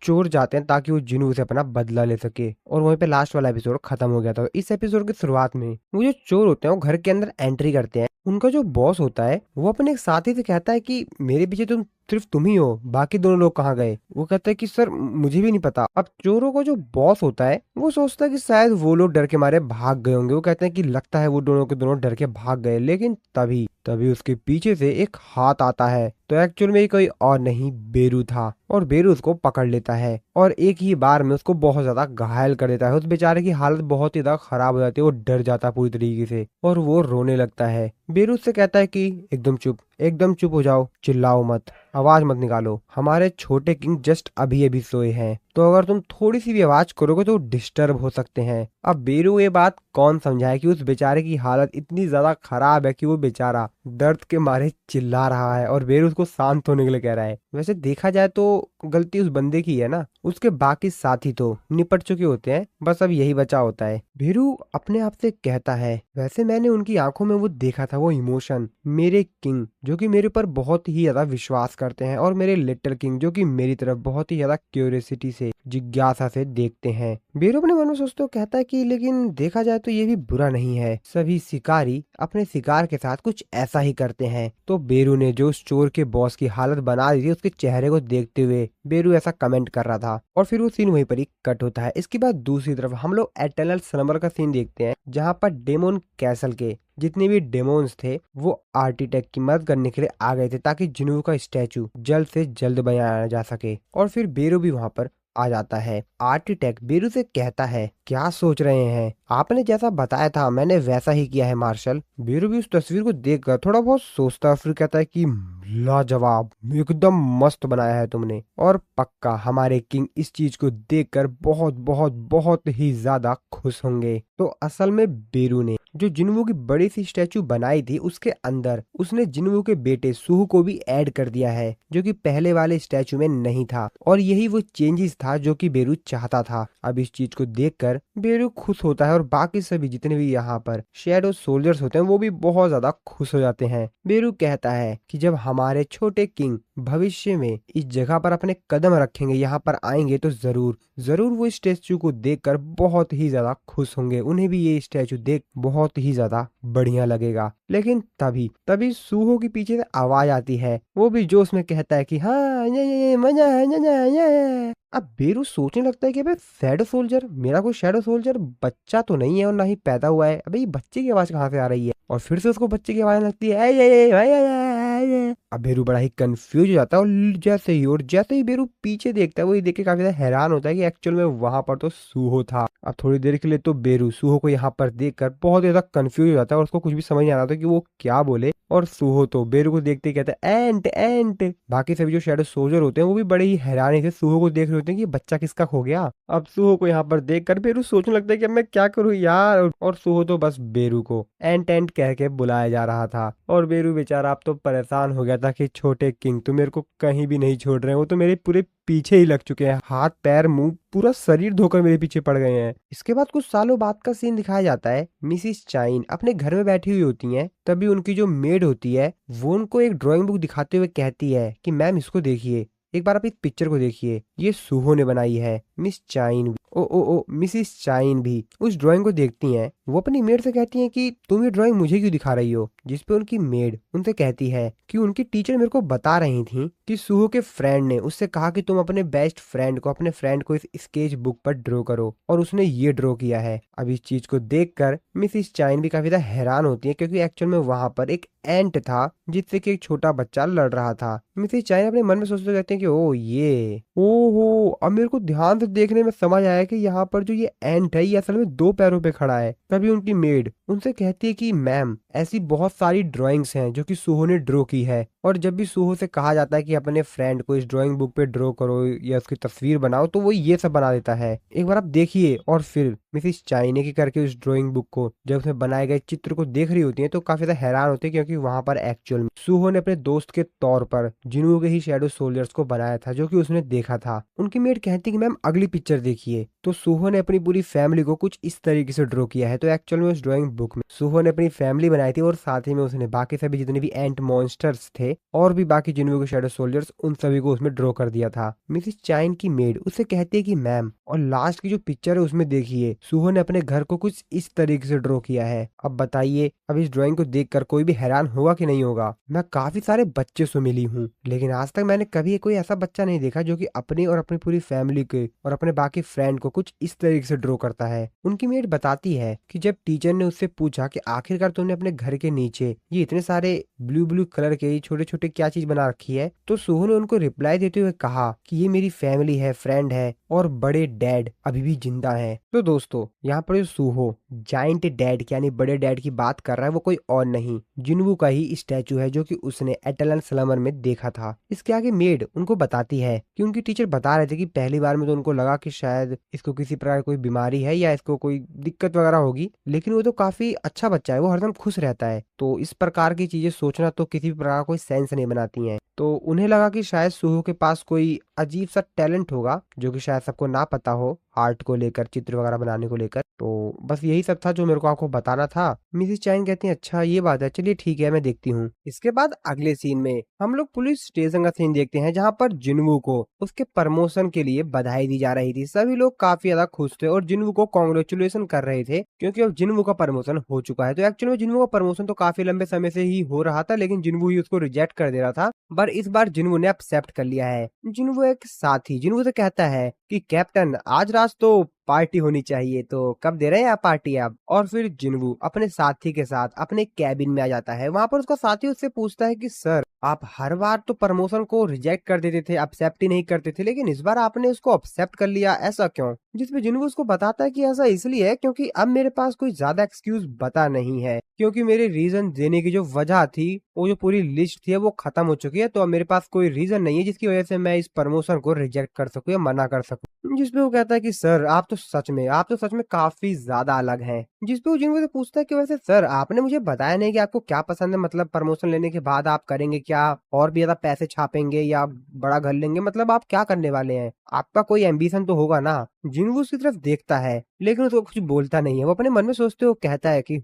चोर जाते हैं ताकि वो जिन्हों से अपना बदला ले सके, और वहीं पे लास्ट वाला एपिसोड खत्म हो गया था। इस एपिसोड की शुरुआत में वो जो चोर होते हैं वो घर के अंदर एंट्री करते हैं। उनका जो बॉस होता है वो अपने एक साथी से कहता है कि मेरे पीछे सिर्फ तुम ही हो, बाकी दोनों लोग कहाँ गए। वो कहता है कि सर मुझे भी नहीं पता। अब चोरों का जो बॉस होता है वो सोचता है कि शायद वो लोग डर के मारे भाग गए होंगे। वो कहते हैं कि लगता है वो दोनों के दोनों डर के भाग गए, लेकिन तभी तभी उसके पीछे से एक हाथ आता है। तो एक्चुअल में कोई और नहीं, बेरू था, और बेरू उसको पकड़ लेता है और एक ही बार में उसको बहुत ज्यादा घायल कर देता है। उस बेचारे की हालत बहुत ही ज्यादा खराब हो जाती है, वो डर जाता है पूरी तरीके से और वो रोने लगता है। बेरू उससे कहता है कि एकदम चुप हो जाओ, चिल्लाओ मत, आवाज मत निकालो, हमारे छोटे किंग जस्ट अभी अभी सोए हैं, तो अगर तुम थोड़ी सी भी आवाज करोगे तो डिस्टर्ब हो सकते हैं। अब बेरू ये बात कौन समझाए कि उस बेचारे की हालत इतनी ज्यादा खराब है कि वो बेचारा दर्द के मारे चिल्ला रहा है और बेरू उसको शांत होने के लिए कह रहा है। वैसे देखा जाए तो गलती उस बंदे की है ना, उसके बाकी साथी तो निपट चुके होते हैं, बस अब यही बचा होता है। बेरू अपने आप से कहता है, वैसे मैंने उनकी आंखों में वो देखा था, वो इमोशन, मेरे किंग जो कि मेरे ऊपर बहुत ही ज्यादा विश्वास करते हैं, और मेरे लिटिल किंग जो कि मेरी तरफ बहुत ही ज्यादा क्यूरियोसिटी से, जिज्ञासा से देखते हैं। बेरू अपने मन में सोचते हुए कहता है कि लेकिन देखा जाए तो ये भी बुरा नहीं है, सभी शिकारी अपने शिकार के साथ कुछ ऐसा ही करते हैं। तो बेरू ने जो उस चोर के बॉस की हालत बना दी थी, उसके चेहरे को देखते हुए बेरू ऐसा कमेंट कर रहा था, और फिर वो सीन वहीं पर ही कट होता है। इसके बाद दूसरी तरफ हम लोग एटर्नल स्लम्बर का सीन देखते हैं, जहाँ पर डेमोन कैसल के जितने भी डेमोन्स थे वो आर्किटेक्ट की मदद करने के लिए आ गए थे, ताकि जिन्हों का स्टैचू जल्द से जल्द बनाया जा सके। और फिर बेरू भी वहां पर आ जाता है। आर्किटेक्ट बेरू से कहता है, क्या सोच रहे हैं, आपने जैसा बताया था मैंने वैसा ही किया है मार्शल। बेरू भी उस तस्वीर को देखकर थोड़ा बहुत सोचता है, फिर कहता है कि लाजवाब, एकदम मस्त बनाया है तुमने, और पक्का हमारे किंग इस चीज को देखकर बहुत बहुत बहुत ही ज्यादा खुश होंगे। तो असल में बेरू ने जो जिन्वू की बड़ी सी स्टैचू बनाई थी, उसके अंदर उसने जिन्वू के बेटे सुहु को भी ऐड कर दिया है, जो कि पहले वाले स्टैचू में नहीं था, और यही वो चेंजेस था जो कि बेरू चाहता था। अब इस चीज को देखकर बेरू खुश होता है, और बाकी सभी जितने भी यहाँ पर शैडो सोल्जर्स होते हैं वो भी बहुत ज्यादा खुश हो जाते हैं। बेरू कहता है कि जब हमारे छोटे किंग भविष्य में इस जगह पर अपने कदम रखेंगे, यहाँ पर आएंगे, तो जरूर जरूर वो स्टैचू को देखकर बहुत ही ज्यादा खुश होंगे, उन्हें भी ये स्टैचू देख बहुत ही ज्यादा बढ़िया लगेगा। लेकिन तभी तभी सूहो के पीछे से आवाज आती है, वो भी जोश में कहता है कि हाँ ये मजा है, ये। अब बेरू सोचने लगता है कि अबे शैडो सोल्जर, मेरा कोई शैडो सोल्जर बच्चा तो नहीं है और ना ही पैदा हुआ है, अबे ये बच्चे की आवाज कहाँ से आ रही है। और फिर से उसको बच्चे की आवाज लगती है, अब बेरू बड़ा ही कंफ्यूज हो जाता है, और जैसे ही बेरू पीछे देखता है, वो ये देख के काफी ज्यादा हैरान होता है कि एक्चुअल में वहां पर तो सूहो था। अब थोड़ी देर के लिए तो बेरू सूहो को यहाँ पर देखकर बहुत ज्यादा कंफ्यूज हो जाता है, और उसको कुछ भी समझ नहीं आ रहा था कि वो क्या बोले, और सूहो तो बेरू को देखते ही कहता है एंट एंट। बाकी सभी जो शैडो सोल्जर होते हैं वो भी बड़े ही हैरानी से सूहो को देख रहे होते हैं कि बच्चा किसका खो गया। अब सूहो को यहाँ पर देखकर बेरू सोचने लगता है कि अब मैं क्या करूँ यार, और सूहो तो बस बेरू को एंट एंट कह के बुलाया जा रहा था, और बेरू बेचारा अब तो परेशान हो गया था कि छोटे किंग तो मेरे को कहीं भी नहीं छोड़ रहे हैं, वो तो मेरे पूरे पीछे ही लग चुके हैं, हाथ पैर मुंह पूरा शरीर धोकर मेरे पीछे पड़ गए हैं। इसके बाद कुछ सालों बाद का सीन दिखाया जाता है। मिसिस चाइन अपने घर में बैठी हुई होती हैं, तभी उनकी जो मेड होती है वो उनको एक ड्राइंग बुक दिखाते हुए कहती है कि मैम इसको देखिए, एक बार आप इस पिक्चर को देखिए, ये सूहो ने बनाई है। मिस चाइन ओ मिसिस चाइन भी उस ड्राइंग को देखती हैं। वो अपनी मेड से कहती हैं कि तुम ये ड्राइंग मुझे क्यों दिखा रही हो, जिस पे उनकी मेड उनसे कहती है कि उनकी टीचर मेरे को बता रही थी कि सूहो के फ्रेंड ने उससे कहा कि तुम अपने बेस्ट फ्रेंड को, अपने फ्रेंड को इस स्केच बुक पर ड्रॉ करो, और उसने ये ड्रॉ किया है। अब इस चीज को देखकर मिसिस चाइन भी काफी ज्यादा हैरान होती है, क्योंकि एक्चुअल में वहां पर एक एंट था जिससे कि एक छोटा बच्चा लड़ रहा था। मिसिस चाइन अपने मन में सोचते रहते हैं कि ओहो, अब मेरे को ध्यान से देखने में समझ आया कि यहाँ पर जो ये एंट है ये असल में दो पैरों पे खड़ा है। तभी उनकी मेड उनसे कहती है कि मैम ऐसी बहुत सारी ड्राइंग्स हैं जो कि सूहो ने ड्रॉ की है, और जब भी सूहो से कहा जाता है कि अपने फ्रेंड को इस ड्राइंग बुक पे ड्रॉ करो या उसकी तस्वीर बनाओ, तो वो ये सब बना देता है, एक बार आप देखिए। और फिर मिसिस चाइने की करके उस ड्राइंग बुक को, जब उसमें बनाए गए चित्र को देख रही होती है, तो काफी ज्यादा हैरान होती है, क्योंकि वहां पर एक्चुअल में सूहो ने अपने दोस्त के तौर पर जिन्हों के ही शैडो सोल्जर्स को बनाया था, जो कि उसने देखा था। था। उनकी मेड कहती कि मैम अगली पिक्चर देखिए। तो सूहो ने अपनी पूरी फैमिली को कुछ इस तरीके से ड्रॉ किया है। तो एक्चुअल में उस ड्राइंग बुक में सूहो ने अपनी फैमिली बनाई थी और साथ ही में उसने बाकी सभी जितने भी एंट मॉन्स्टर्स थे और भी बाकी जिन्हों के शेडो सोल्जर्स उन सभी को उसमें ड्रॉ कर दिया था। मिसिस चाइन की मेड उससे कहती है कि मैम, और लास्ट की जो पिक्चर है उसमें देखिए सूहो ने अपने घर को कुछ इस तरीके से ड्रॉ किया है। अब बताइए, अब इस ड्राइंग को देखकर कोई भी हैरान होगा कि नहीं होगा। मैं काफी सारे बच्चे से मिली हूँ, लेकिन आज तक मैंने कभी कोई ऐसा बच्चा नहीं देखा जो कि अपनी और अपनी पूरी फैमिली के और अपने बाकी फ्रेंड को कुछ इस तरीके से ड्रॉ करता है। उनकी मेड बताती है कि जब टीचर ने उससे पूछा कि आखिरकार तुमने अपने घर के नीचे ये इतने सारे ब्लू ब्लू कलर के छोटे छोटे क्या चीज बना रखी है, तो सूहो ने उनको रिप्लाई देते हुए कहा कि ये मेरी फैमिली है, फ्रेंड है और बड़े डैड अभी भी जिंदा है। तो दोस्तों, यहाँ पर जो सूहो जाइंट डैड यानी बड़े डैड की बात कर रहा है वो कोई और नहीं, जिन्वू का ही स्टैचू है जो कि उसने एटलन स्लमर में देखा था। इसके आगे मेड उनको बताती है कि उनकी टीचर बता रहे थे कि पहली बार में तो उनको लगा कि शायद इसको किसी प्रकार कोई बीमारी है या इसको कोई दिक्कत वगैरह होगी, लेकिन वो तो काफी अच्छा बच्चा है, वो हरदम खुश रहता है। तो इस प्रकार की चीजें सोचना तो किसी भी प्रकार कोई सेंस नहीं बनाती हैं। तो उन्हें लगा कि शायद सूहो के पास कोई अजीब सा टैलेंट होगा जो कि शायद सबको ना पता हो, आर्ट को लेकर, चित्र वगैरह बनाने को लेकर। तो बस यही सब था जो मेरे को आपको बताना था। मिसिस चाइन कहती हैं अच्छा ये बात है, चलिए ठीक है मैं देखती हूँ। इसके बाद अगले सीन में हम लोग पुलिस स्टेशन का सीन देखते हैं जहाँ पर जिन्वू को उसके प्रमोशन के लिए बधाई दी जा रही थी। सभी लोग काफी ज्यादा खुश थे और जिन्वू को कॉन्ग्रेचुलेशन कर रहे थे क्योंकि अब जिन्वू का प्रमोशन हो चुका है। तो एक्चुअली में जिन्वू का प्रमोशन तो काफी लंबे समय से ही हो रहा था, लेकिन जिन्वू ही उसको रिजेक्ट कर दे रहा था, पर इस बार जिन्वू ने एक्सेप्ट कर लिया है। जिन्वू एक साथी जिन्वू से कहता है कि कैप्टन आज रात तो पार्टी होनी चाहिए, तो कब दे रहे हैं आप पार्टी आप। और फिर जिन्वू अपने साथी के साथ अपने कैबिन में आ जाता है। वहां पर उसका साथी उससे पूछता है कि सर आप हर बार तो प्रमोशन को रिजेक्ट कर देते थे, एक्सेप्ट ही नहीं करते थे, लेकिन इस बार आपने उसको एक्सेप्ट कर लिया, ऐसा क्यों। जिसपे जिन्वू उसको बताता है कि ऐसा इसलिए है क्योंकि अब मेरे पास कोई ज्यादा एक्सक्यूज बता नहीं है, क्योंकि मेरे रीजन देने की जो वजह थी, वो जो पूरी लिस्ट थी वो खत्म हो चुकी है। तो अब मेरे पास कोई रीजन नहीं है जिसकी वजह से मैं इस प्रमोशन को रिजेक्ट कर सकूं या मना कर सकूं। जिसपे वो कहता है कि सर आप तो सच में काफी ज्यादा अलग हैं। जिसपे वो जिन्वू से पूछता है कि वैसे सर आपने मुझे बताया नहीं कि आपको क्या पसंद है, मतलब प्रमोशन लेने के बाद आप करेंगे क्या, और भी ज्यादा पैसे छापेंगे या बड़ा घर लेंगे, मतलब आप क्या करने वाले हैं, आपका कोई एम्बिशन तो होगा ना। जिन्वू उसकी तरफ देखता है लेकिन उसको कुछ बोलता नहीं है। वो अपने मन में सोचते हुए कहता है कि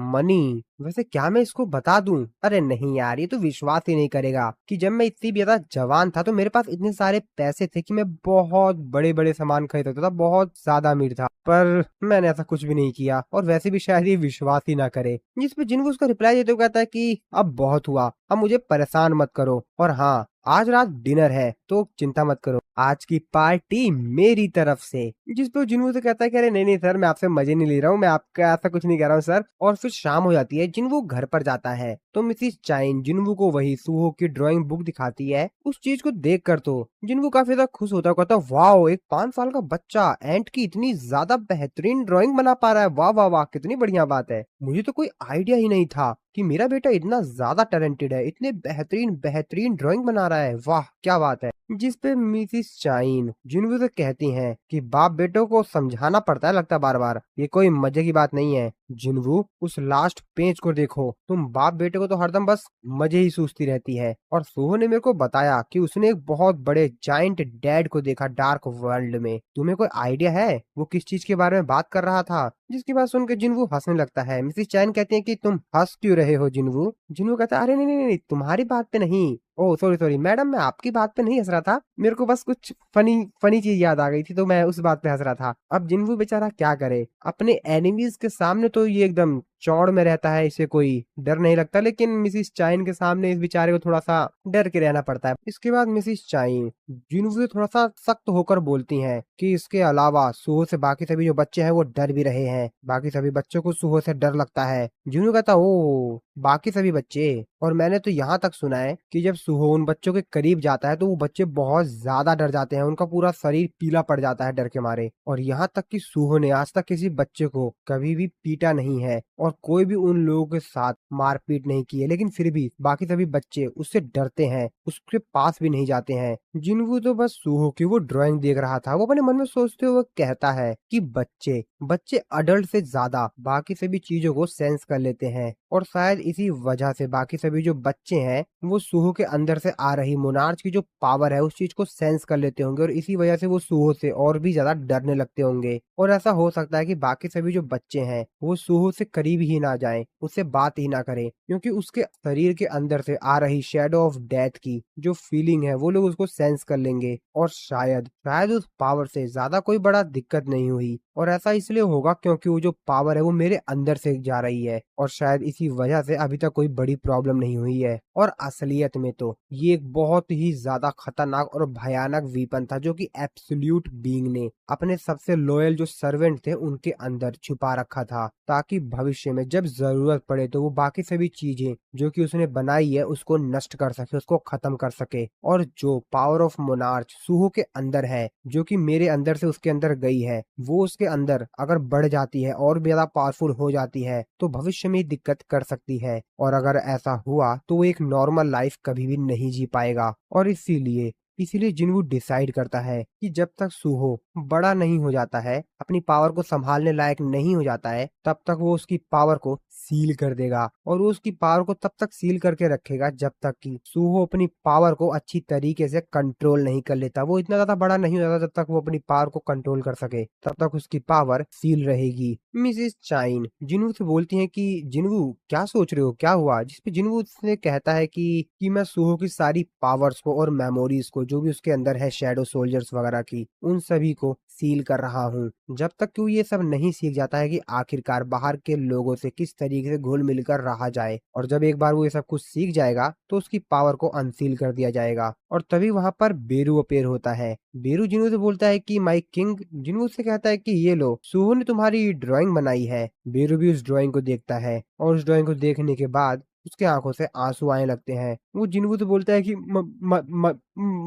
मनी, वैसे क्या मैं इसको बता दूं। अरे नहीं यार, ये तो विश्वास ही नहीं करेगा कि जब मैं इतनी ज्यादा जवान था तो मेरे पास इतने सारे पैसे थे कि मैं बहुत बड़े बड़े सामान खरीद सकता था, बहुत ज्यादा अमीर था, पर मैंने ऐसा कुछ भी नहीं किया और वैसे भी शायद ये विश्वास ही ना करे। जिसपे जिन्वू उसका रिप्लाई देते हुए कहता है कि अब बहुत हुआ, अब मुझे परेशान मत करो, और हाँ आज रात डिनर है तो चिंता मत करो, आज की पार्टी मेरी तरफ से। जिसपे जिन्वू से कहता है कि अरे नहीं नहीं सर, मैं आपसे मजे नहीं ले रहा हूँ, मैं आपका ऐसा कुछ नहीं कह रहा हूँ सर। और फिर शाम हो जाती है, जिन्वू घर पर जाता है तो मिसिस चाइन जिन्वू को वही सूहो की ड्राइंग बुक दिखाती है। उस चीज को देख कर तो जिन्वू काफी ज्यादा खुश होता है, कहता है वाह, एक 5 साल का बच्चा एंट की इतनी ज्यादा बेहतरीन ड्राइंग बना पा रहा है, वाह वाह वाह, कितनी बढ़िया बात है, मुझे तो कोई आइडिया ही नहीं था कि मेरा बेटा इतना ज्यादा टैलेंटेड है, इतने बेहतरीन बेहतरीन ड्राइंग बना रहा है, वाह क्या बात है। जिसपे मिसिस चाइन जिन्वू से कहती हैं कि बाप बेटों को समझाना पड़ता है लगता बार बार, ये कोई मजे की बात नहीं है। जिन्वू उस लास्ट पेज को देखो, तुम बाप बेटे को तो हरदम बस मजे ही सूझती रहती है। और सूहो ने मेरे को बताया कि उसने एक बहुत बड़े जाइंट डैड को देखा डार्क वर्ल्ड में, तुम्हें कोई आइडिया है वो किस चीज के बारे में बात कर रहा था। जिसकी बात सुनकर जिन्वू हंसने लगता है। मिसिस चाइन कहती है कि तुम हंस क्यों रहे हो जिन्वू। जिन्वू कहता है अरे नहीं नहीं नहीं, तुम्हारी बात पे नहीं, ओह सॉरी सॉरी मैडम, मैं आपकी बात पे नहीं हंस रहा था, मेरे को बस कुछ फनी फनी चीज याद आ गई थी तो मैं उस बात पे हंस रहा था। अब जिन्वू बेचारा क्या करे, अपने एनिमीज के सामने तो ये एकदम चौड़ में रहता है, इसे कोई डर नहीं लगता, लेकिन मिसिस चाइन के सामने इस बेचारे को थोड़ा सा डर के रहना पड़ता है। इसके बाद मिसिस चाइन जिन्वू से थोड़ा सा सख्त होकर बोलती हैं कि इसके अलावा सूहो से बाकी सभी जो बच्चे हैं वो डर भी रहे हैं, बाकी सभी बच्चों को सूहो से डर लगता है। जिन्वू कहता ओ बाकी सभी बच्चे, और मैंने तो यहाँ तक सुना है कि जब सूहो उन बच्चों के करीब जाता है तो वो बच्चे बहुत ज्यादा डर जाते हैं, उनका पूरा शरीर पीला पड़ जाता है डर के मारे। और यहाँ तक कि सूहो ने आज तक किसी बच्चे को कभी भी पीटा नहीं है और और कोई भी उन लोगों के साथ मारपीट नहीं की है, लेकिन फिर भी बाकी सभी बच्चे उससे डरते हैं, उसके पास भी नहीं जाते हैं। जिनवू तो बस सूहो की वो ड्राइंग देख रहा था। वो अपने मन में सोचते हुए कहता है कि बच्चे बच्चे अडल्ट से ज्यादा बाकी सभी चीजों को सेंस कर लेते हैं, और शायद इसी वजह से बाकी सभी जो बच्चे हैं वो सूहो के अंदर से आ रही मोनार्च की जो पावर है उस चीज को सेंस कर लेते होंगे, और इसी वजह से वो सूहो से और भी ज्यादा डरने लगते होंगे। और ऐसा हो सकता है कि बाकी सभी जो बच्चे हैं वो सूहो से करीब ही ना जाएं, उससे बात ही ना करें, क्योंकि उसके शरीर के अंदर से आ रही शेडो ऑफ डेथ की जो फीलिंग है वो लोग उसको सेंस कर लेंगे, और शायद शायद उस पावर से ज्यादा कोई बड़ा दिक्कत नहीं हुई। और ऐसा इसलिए होगा क्योंकि वो जो पावर है वो मेरे अंदर से जा रही है, और शायद इसी वजह से अभी तक कोई बड़ी प्रॉब्लम नहीं हुई है। और असलियत में तो ये एक बहुत ही ज्यादा खतरनाक और भयानक वीपन था जो कि एब्सोल्यूट बीइंग ने अपने सबसे लॉयल जो सर्वेंट थे उनके अंदर छुपा रखा था, ताकि भविष्य में जब जरूरत पड़े तो वो बाकी सभी चीजें जो कि उसने बनाई है उसको नष्ट कर सके, उसको खत्म कर सके। और जो पावर ऑफ मोनार्च सूहो के अंदर है, जो कि मेरे अंदर से उसके अंदर गई है, वो उसके अंदर अगर बढ़ जाती है और भी ज्यादा पावरफुल हो जाती है तो भविष्य में दिक्कत कर सकती है। और अगर ऐसा हुआ तो वो एक नॉर्मल लाइफ कभी भी नहीं जी पाएगा। और इसीलिए जिनवू डिसाइड करता है कि जब तक सूहो बड़ा नहीं हो जाता है, अपनी पावर को संभालने लायक नहीं हो जाता है, तब तक वो उसकी पावर को सील कर देगा, और वो उसकी पावर को तब तक सील करके रखेगा जब तक कि सूहो अपनी पावर को अच्छी तरीके से कंट्रोल नहीं कर लेता। वो इतना ज्यादा बड़ा नहीं हो जाता जब तक वो अपनी पावर को कंट्रोल कर सके, तब तक उसकी पावर सील रहेगी। मिसिस चाइन जिनवू से बोलती हैं कि जिनवू क्या सोच रहे हो, क्या हुआ? जिसपे जिनवू से कहता है कि मैं सूहो की सारी पावर्स को और मेमोरीज को जो भी उसके अंदर है शैडो सोल्जर्स वगैरह की, उन सभी को सील कर रहा हूँ, जब तक कि वो ये सब नहीं सीख जाता है कि आखिरकार बाहर के लोगों से किस तरीके से घुल मिलकर रहा जाए। और जब एक बार वो ये सब कुछ सीख जाएगा तो उसकी पावर को अनसील कर दिया जाएगा। और तभी वहां पर बेरू अपेयर होता है। बेरू जिन्हों से बोलता है कि माई किंग। जिन्हों से कहता है कि ये लो, सूहो ने तुम्हारी ड्राइंग बनाई है। बेरू भी उस ड्राइंग को देखता है, और उस ड्राइंग को देखने के बाद उसके आंखों से आंसू आने लगते हैं। वो जिन्वू से बोलता है कि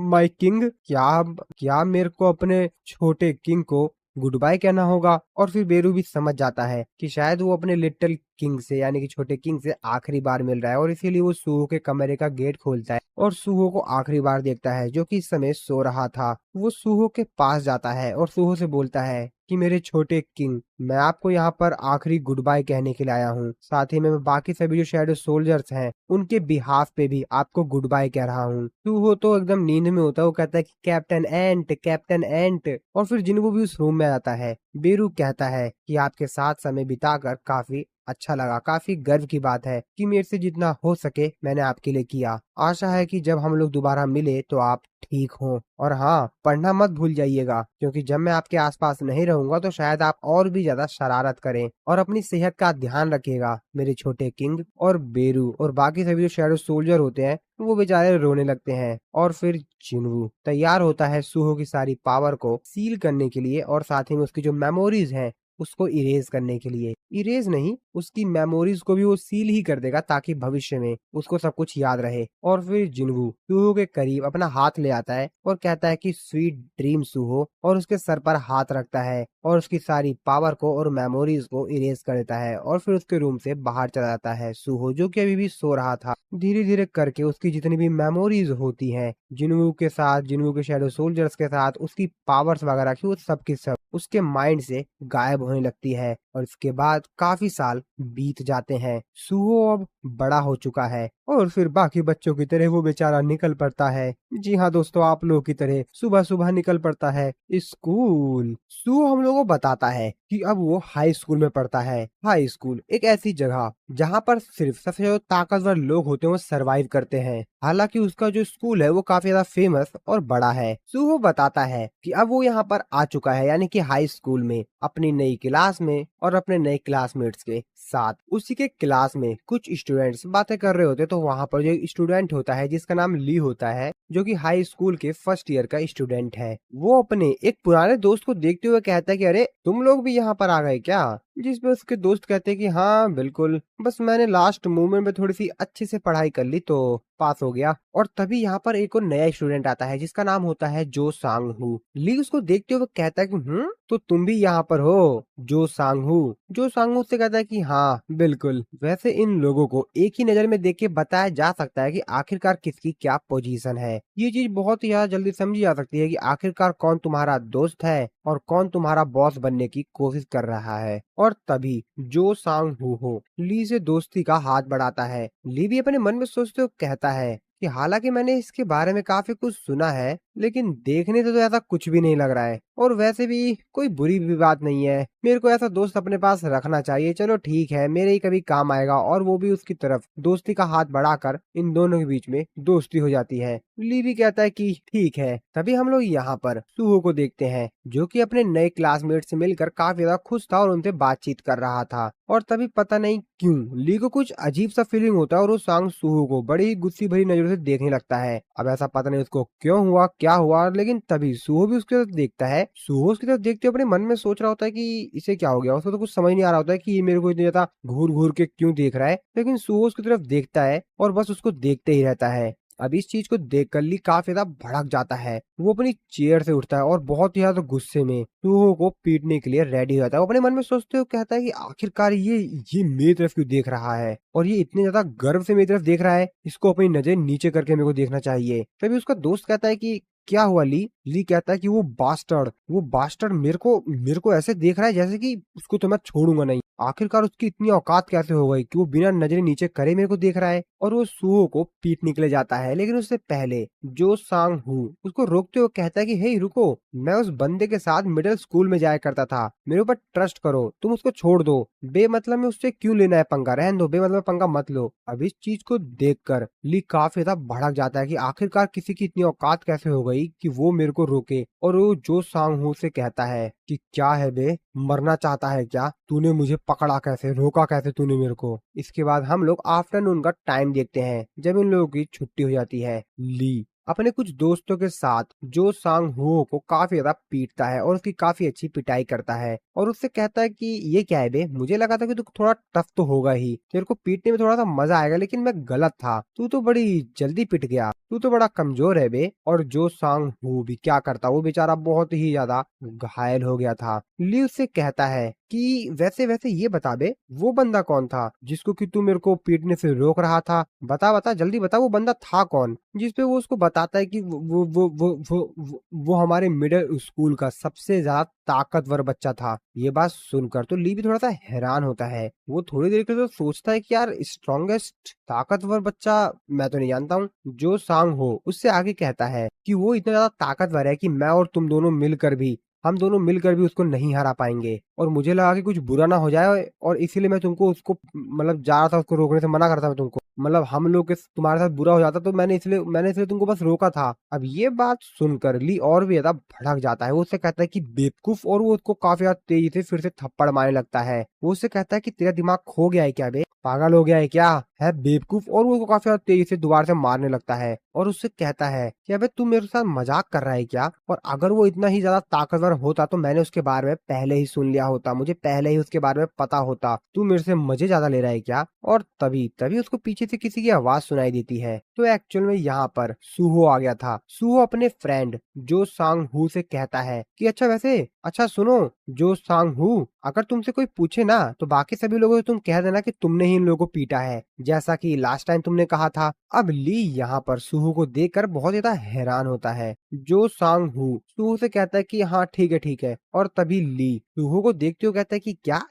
माई किंग, क्या क्या मेरे को अपने छोटे किंग को गुड बाय कहना होगा? और फिर बेरू भी समझ जाता है कि शायद वो अपने लिटिल किंग से यानी कि छोटे किंग से आखिरी बार मिल रहा है, और इसीलिए वो सूहो के कमरे का गेट खोलता है और सूहो को आखिरी बार देखता है जो कि इस समय सो रहा था। वो सूहो के पास जाता है और सूहो से बोलता है कि मेरे छोटे किंग, मैं आपको यहाँ पर आखिरी गुड बाय कहने के लिए आया हूँ। साथ ही में मैं बाकी सभी जो शैडो सोल्जर्स हैं उनके बिहाफ पे भी आपको गुड बाय कह रहा हूँ। सूहो तो एकदम नींद में होता है, वो कहता है कि कैप्टन एंट, कैप्टन एंट। और फिर जिनको भी उस रूम में आता है, बेरू कहता है कि आपके साथ समय बिताकर काफी अच्छा लगा, काफी गर्व की बात है कि मेरे से जितना हो सके मैंने आपके लिए किया। आशा है कि जब हम लोग दोबारा मिले तो आप ठीक हो। और हाँ, पढ़ना मत भूल जाइएगा, क्योंकि जब मैं आपके आसपास नहीं रहूंगा तो शायद आप और भी ज्यादा शरारत करें। और अपनी सेहत का ध्यान रखिएगा मेरे छोटे किंग। और बेरू और बाकी सभी जो शैडो सोल्जर होते हैं वो बेचारे रोने लगते हैं। और फिर जिनवू तैयार होता है सूहो की सारी पावर को सील करने के लिए, और साथ ही में उसकी जो मेमोरीज हैं उसको इरेज करने के लिए। इरेज नहीं, उसकी मेमोरीज को भी वो सील ही कर देगा ताकि भविष्य में उसको सब कुछ याद रहे। और फिर जिनवू सूहो के करीब अपना हाथ ले आता है और कहता है कि स्वीट ड्रीम सूहो, और उसके सर पर हाथ रखता है और उसकी सारी पावर को और मेमोरीज को इरेज कर देता है। और फिर उसके रूम से बाहर चला जाता है सूहो, जो कि अभी भी सो रहा था। धीरे धीरे करके उसकी जितनी भी मेमोरीज होती हैं जिनवू के साथ, जिनवू के शैडो सोल्जर्स के साथ, उसकी पावर्स वगैरह की, वो सब की सब उसके माइंड से गायब होने लगती है। और इसके बाद काफी साल बीत जाते हैं। सूहो अब बड़ा हो चुका है, और फिर बाकी बच्चों की तरह वो बेचारा निकल पड़ता है। जी हाँ दोस्तों, आप लोगों की तरह सुबह सुबह निकल पड़ता है स्कूल। सूहो हम लोगों को बताता है कि अब वो हाई स्कूल में पढ़ता है। हाई स्कूल एक ऐसी जगह जहाँ पर सिर्फ सबसे जो ताकतवर लोग होते हैं वो सरवाइव करते हैं। हालांकि उसका जो स्कूल है वो काफी ज्यादा फेमस और बड़ा है। सूहो बताता है कि अब वो यहाँ पर आ चुका है, यानी कि हाई स्कूल में, अपनी नई क्लास में और अपने नए क्लासमेट्स के साथ। उसी के क्लास में कुछ स्टूडेंट्स बातें कर रहे होते, तो वहाँ पर जो स्टूडेंट होता है जिसका नाम ली होता है, जो कि हाई स्कूल के फर्स्ट ईयर का स्टूडेंट है, वो अपने एक पुराने दोस्त को देखते हुए कहता है कि अरे तुम लोग भी यहाँ पर आ गए क्या? जिसपे उसके दोस्त कहते हैं कि हाँ बिल्कुल, बस मैंने लास्ट मोमेंट में थोड़ी सी अच्छे से पढ़ाई कर ली तो पास हो गया। और तभी यहाँ पर एक और नया स्टूडेंट आता है जिसका नाम होता है जो सांग हू। ली उसको देखते हुए कहता है कि तो तुम भी यहाँ पर हो जो सांग हू। जो सांग हू से कहता है कि हाँ बिल्कुल। वैसे इन लोगों को एक ही नजर में देख के बताया जा सकता है कि आखिरकार किसकी क्या पोजीशन है। ये चीज बहुत ही ज्यादा जल्दी समझी जा सकती है कि आखिरकार कौन तुम्हारा दोस्त है और कौन तुम्हारा बॉस बनने की कोशिश कर रहा है। और तभी जो सांग हू हो ली से दोस्ती का हाथ बढ़ाता है। ली भी अपने मन में सोचते हुए कहता है कि हालांकि मैंने इसके बारे में काफी कुछ सुना है, लेकिन देखने से तो ऐसा कुछ भी नहीं लग रहा है और वैसे भी कोई बुरी भी बात नहीं है। मेरे को ऐसा दोस्त अपने पास रखना चाहिए। चलो ठीक है, मेरे ही कभी काम आएगा। और वो भी उसकी तरफ दोस्ती का हाथ बढ़ाकर इन दोनों के बीच में दोस्ती हो जाती है। ली भी कहता है कि ठीक है। तभी हम लोग यहाँ पर सुहो को देखते हैं जो कि अपने नए क्लासमेट से मिलकर काफी ज्यादा खुश था और उनसे बातचीत कर रहा था। और तभी पता नहीं क्यों ली को कुछ अजीब सा फीलिंग होता है और वो सांग सुहो को बड़ी ही गुस्सी भरी नजरों से देखने लगता है। अब ऐसा पता नहीं उसको क्यों हुआ, क्या हुआ, लेकिन तभी सुहो भी उसकी तरफ देखता है। सुहो उसकी तरफ देखते हुए अपने मन में सोच रहा होता है कि इसे क्या हो गया। उसको तो कुछ समझ नहीं आ रहा होता है कि ये मेरे को इतना ज्यादा घूर घूर के क्यों देख रहा है, लेकिन सुहो उसकी तरफ देखता है और बस उसको देखते ही रहता है। अब इस चीज को देखकर ली काफी ज्यादा भड़क जाता है। वो अपनी चेयर से उठता है और बहुत ही ज्यादा गुस्से में सुहो को पीटने के लिए रेडी हो जाता है। वो अपने मन में सोचते हुए कहता है कि आखिरकार ये मेरी तरफ क्यों देख रहा है और ये इतने ज्यादा गर्व से मेरी तरफ देख रहा है। इसको अपनी नजर नीचे करके मेरे को देखना चाहिए। तभी उसका दोस्त कहता है कि क्या हुआ ली। ली कहता है कि वो बास्टर्ड मेरे को ऐसे देख रहा है जैसे कि उसको तो मैं छोड़ूंगा नहीं। आखिरकार उसकी इतनी औकात कैसे हो गई कि वो बिना नजरें नीचे करे मेरे को देख रहा है। और वो सुहो को पीटने के लिए जाता है, लेकिन उससे पहले जो सांग हूँ उसको रोकते हुए कहता है कि हे रुको, मैं उस बंदे के साथ मिडिल स्कूल में जाया करता था। मेरे ऊपर ट्रस्ट करो, तुम उसको छोड़ दो। बेमतलब में उससे क्यों लेना है पंगा, रहने दो, बेमतलब पंगा मत लो। अब इस चीज को देखकर ली काफी ज्यादा भड़क जाता है कि आखिरकार किसी की इतनी औकात कैसे हो गई कि वो मेरे को रोके। और वो जो सांग हूँ से कहता है कि क्या है बे, मरना चाहता है क्या? तूने मुझे पकड़ा कैसे, रोका कैसे तूने मेरे को? इसके बाद हम लोग आफ्टरनून का टाइम देखते हैं जब इन लोगों की छुट्टी हो जाती है। ली अपने कुछ दोस्तों के साथ जो सांग हुओ को काफी ज्यादा पीटता है और उसकी काफी अच्छी पिटाई करता है और उससे कहता है कि ये क्या है बे, मुझे लगा था कि तू थोड़ा टफ तो होगा ही, तेरे को पीटने में थोड़ा सा मजा आएगा, लेकिन मैं गलत था, तू तो बड़ी जल्दी पिट गया, तू तो बड़ा कमजोर है बे। और जो सांग हू भी क्या करता, वो बेचारा बहुत ही ज्यादा घायल हो गया था। ली उससे कहता है कि वैसे वैसे ये बता बे, वो बंदा कौन था जिसको कि तू मेरे को पीटने से रोक रहा था? बता बता जल्दी बता, वो बंदा था कौन? जिसपे वो उसको बताता है कि वो हमारे मिडिल स्कूल का सबसे ज्यादा ताकतवर बच्चा था। ये बात सुनकर तो ली भी थोड़ा सा हैरान होता है। वो थोड़ी देर के लिए तो सोचता है कि यार स्ट्रॉन्गेस्ट ताकतवर बच्चा मैं तो नहीं जानता हूँ। जो सांग हो उससे आगे कहता है कि वो इतना ज्यादा ताकतवर है कि मैं और तुम दोनों मिलकर भी, हम दोनों मिलकर भी उसको नहीं हरा पाएंगे। और मुझे लगा कि कुछ बुरा ना हो जाए और इसीलिए मैं तुमको उसको मतलब जा रहा था, उसको रोकने से मना करता मैं तुमको, मतलब हम लोग के तुम्हारे साथ बुरा हो जाता तो मैंने इसलिए तुमको बस रोका था। अब ये बात सुनकर ली और भी ज्यादा भड़क जाता है। वो उससे कहता है कि बेवकूफ, और वो उसको काफी ज्यादा तेजी से फिर से थप्पड़ मारने लगता है। वो उससे कहता है कि तेरा दिमाग खो गया है क्या बे, पागल हो गया है क्या, है बेवकूफ। और वो उसको काफी ज्यादा तेजी से दोबारा से मारने लगता है और उससे कहता है कि अबे तू मेरे साथ मजाक कर रहा है क्या? और अगर वो इतना ही ज्यादा ताकतवर होता तो मैंने उसके बारे में पहले ही सुन लिया होता, मुझे पहले ही उसके बारे में पता होता। तू मेरे से मजे ज्यादा ले रहा है क्या? और तभी तभी उसको पीछे से किसी की आवाज सुनाई देती है। तो एक्चुअल में यहाँ पर सुहो आ गया था। सुहो अपने फ्रेंड जो सांग हू से कहता है कि अच्छा सुनो जो सांग हू, अगर तुमसे कोई पूछे ना तो बाकी सभी लोगों से तुम कह देना कि तुमने ही इन लोगों को पीटा है, जैसा कि लास्ट टाइम तुमने कहा था। अब ली यहाँ पर सुहू को देखकर बहुत ज्यादा हैरान होता है। जो सांग हू सुहू से कहता है कि हाँ ठीक है ठीक है। और तभी ली सुहू को देखते हुए कहता है कि क्या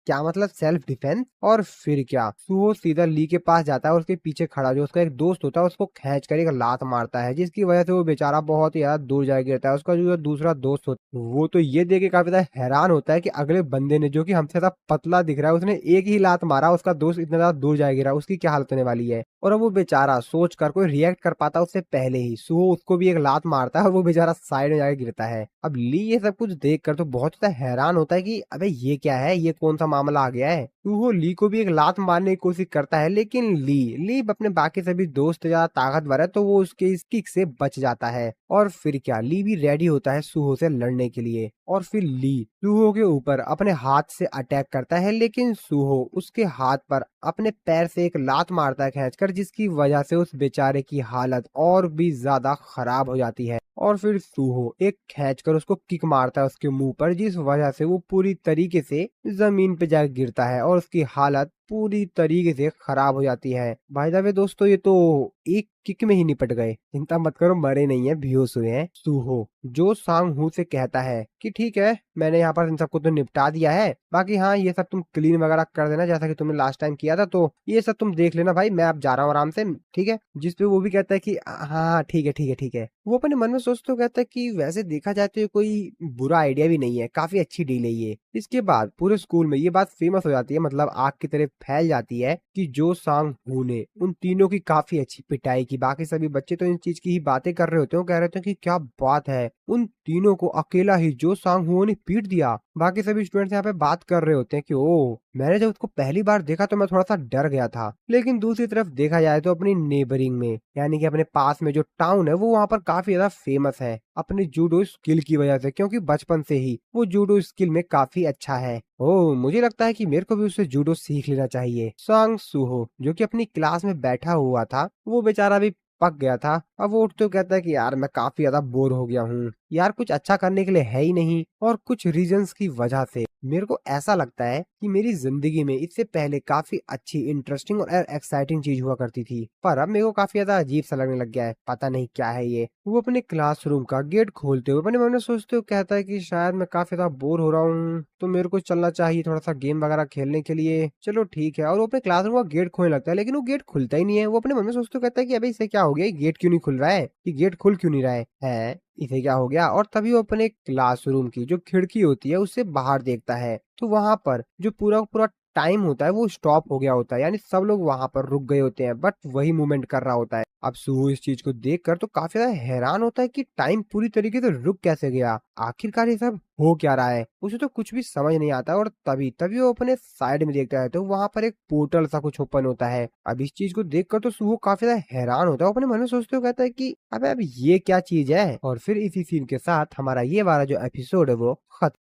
क्या मतलब सेल्फ डिफेंस? और फिर क्या, सुहो सीधा ली के पास जाता है और उसके पीछे खड़ा जो उसका एक दोस्त होता है उसको खींच कर एक लात मारता है, जिसकी वजह से वो बेचारा बहुत ही ज्यादा दूर जा गिरता है। उसका जो दूसरा दोस्त होता है वो तो ये देख के काफी ज्यादा हैरान होता है कि अगले बंदे ने जो कि हमसे ज्यादा पतला दिख रहा है, उसने एक ही लात मारा, उसका दोस्त इतना ज्यादा दूर जा गिरा, उसकी क्या हालत होने वाली है। और अब वो बेचारा सोच कर कोई रिएक्ट कर पाता उससे पहले ही सुहो उसको भी एक लात मारता है और वो बेचारा साइड में जाके गिरता है। अब ली ये सब कुछ देख कर तो बहुत ज्यादा हैरान होता है कि अबे ये क्या है, ये कौन सा मामला आ गया है। वो ली को भी एक लात मारने की कोशिश करता है, लेकिन ली अपने बाकी सभी दोस्त ज्यादा ताकतवर है तो वो उसके इस किक से बच जाता है। और फिर क्या, ली भी रेडी होता है सूहो से लड़ने के लिए। और फिर ली सूहो के ऊपर अपने हाथ से अटैक करता है, लेकिन सूहो उसके हाथ पर अपने पैर से एक लात मारता है खींचकर, जिसकी वजह से उस बेचारे की हालत और भी ज्यादा खराब हो जाती है। और फिर सूहो एक खींचकर उसको किक मारता है उसके मुंह पर, जिस वजह से वो पूरी तरीके से जमीन पे जाकर गिरता है और उसकी हालत पूरी तरीके से खराब हो जाती है। भाई द वे दोस्तों, ये तो एक किक में ही निपट गए, चिंता मत करो, मरे नहीं है, बेहोश हुए हैं। सूहो जो सांग हू से कहता है कि ठीक है, मैंने यहाँ पर इन सबको तो निपटा दिया है, बाकी हाँ ये सब तुम क्लीन वगैरह कर देना जैसा कि तुमने लास्ट टाइम किया था, तो ये सब तुम देख लेना भाई, मैं अब जा रहा हूँ आराम से, ठीक है। जिस पे वो भी कहता है कि हाँ ठीक है ठीक है ठीक है। वो अपने मन में सोचते कहता है कि वैसे देखा जाए तो ये कोई बुरा आइडिया भी नहीं है, काफी अच्छी डील है ये। इसके बाद पूरे स्कूल में ये बात फेमस हो जाती है, मतलब आग की तरह फैल जाती है कि जो सांग हू ने उन तीनों की काफी अच्छी पिटाई की। बाकी सभी बच्चे तो इन चीज की ही बातें कर रहे होते हैं, कह रहे थे कि क्या बात है, उन तीनों को अकेला ही जो सांग हू ने पीट दिया। बाकी सभी स्टूडेंट्स यहाँ पे बात कर रहे होते हैं कि ओ, मैंने जब उसको पहली बार देखा तो मैं थोड़ा सा डर गया था, लेकिन दूसरी तरफ देखा जाए तो अपनी नेबरिंग में यानी कि अपने पास में जो टाउन है वो वहाँ पर काफी ज्यादा फेमस है अपनी जूडो स्किल की वजह से, क्योंकि बचपन से ही वो जूडो स्किल में काफी अच्छा है। ओ, मुझे लगता है कि मेरे को भी उससे जूडो सीख लेना चाहिए। सांग सूहो जो कि अपनी क्लास में बैठा हुआ था, वो बेचारा भी पक गया था। अब वो उठते हुए कहता है कि यार मैं काफी ज्यादा बोर हो गया हूँ यार, कुछ अच्छा करने के लिए है ही नहीं, और कुछ रीजंस की वजह से मेरे को ऐसा लगता है कि मेरी जिंदगी में इससे पहले काफी अच्छी, इंटरेस्टिंग और एक्साइटिंग चीज हुआ करती थी, पर अब मेरे को काफी ज्यादा अजीब सा लगने लग गया है, पता नहीं क्या है ये। वो अपने क्लासरूम का गेट खोलते हुए अपने मन में सोचते हुए कहता है कि शायद मैं काफी ज्यादा बोर हो रहा हूँ, तो मेरे को चलना चाहिए थोड़ा सा गेम वगैरह खेलने के लिए, चलो ठीक है। और वो अपने क्लासरूम का गेट खोलने लगता है, लेकिन वो गेट खुलता ही नहीं है। वो अपने मन में सोचते हुए कहता है कि अबे इसे क्या हो गया, गेट क्यों नहीं खुल रहा है, कि गेट खुल क्यों नहीं रहा है, इसे क्या हो गया। और तभी वो अपने क्लासरूम की जो खिड़की होती है उससे बाहर देखता है, तो वहां पर जो पूरा पूरा टाइम होता है वो स्टॉप हो गया होता है, यानी सब लोग वहां पर रुक गए होते हैं, बट वही मूवमेंट कर रहा होता है। अब सुहू इस चीज को देखकर तो काफी ज्यादा हैरान होता है कि टाइम पूरी तरीके से रुक कैसे गया, आखिरकार ये सब हो क्या रहा है, उसे तो कुछ भी समझ नहीं आता। और तभी तभी वो अपने साइड में देखता है तो वहां पर एक पोर्टल सा कुछ ओपन होता है। अब इस चीज को देखकर तो सुहू काफी ज्यादा हैरान होता है, वो अपने मन में सोचते हुए कहता है कि अबे अब ये क्या चीज है। और फिर इसी सीन के साथ हमारा ये वाला जो एपिसोड है वो खत्म।